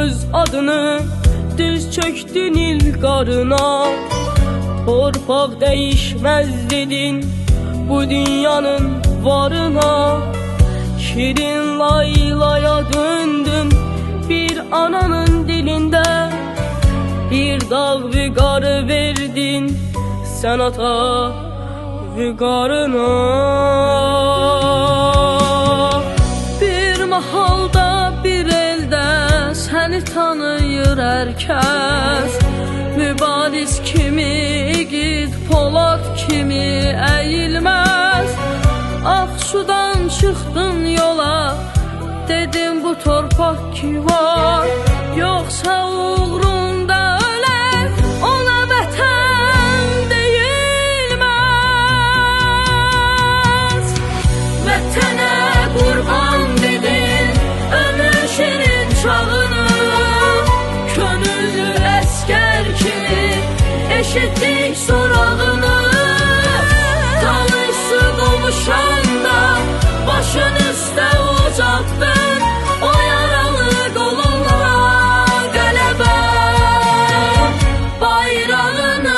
öz adını, düz çöktün il qarına. Torpaq değişmez dedin bu dünyanın varına. Şirin laylaya döndün bir ananın dilinde. Bir dağ vüqarı verdin sen ata vüqarına. Bir mahalda bir elde seni tanıyır herkes. Mübariz kimi igid, Polad kimi eğilmez. Aksudan çıktın yola, dedim bu torpaq ki var. Yoksa uğrunda ölen ona vətən deyilmez. Vətənə qurban dedin ömür şirin çağını. Könüllü əskər kimi eşitdik sorağını. Tanış qovuşanda başın üstə ucaqdın. O yaralı qolunla qələbə bayrağını.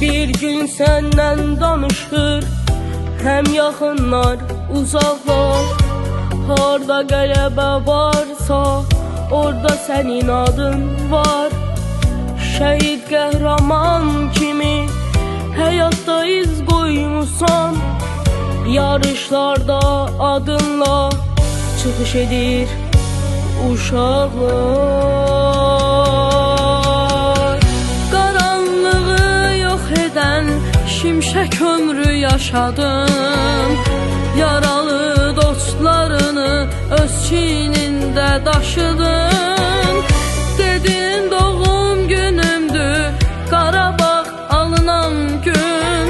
Bir gün senden danışır hem yaxınlar uzaqlar. Harda qələbə varsa orada sənin adın var. Şəhid qəhrəman kimi həyatda iz qoymusan. Yarışlarda adınla çıxış edir uşaqlar. Qaranlığı yox edən şimşək ömrü yaşadın. Yaralı dostlarını öz çiynində daşıdın. Dedin doğum günümdür Qarabağ alınan gün.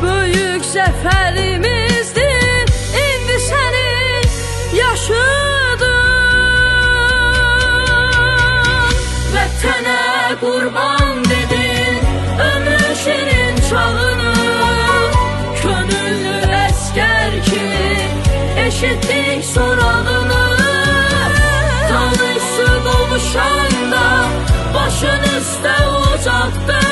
Böyük zəfərimizdir indi səni yaşıdın. Vətənə qurban dedin ömür şirin çağını. Könüllü əskər kimi eşitdik sorağını. Tanış qovuşanda başın üstə ucaqdın.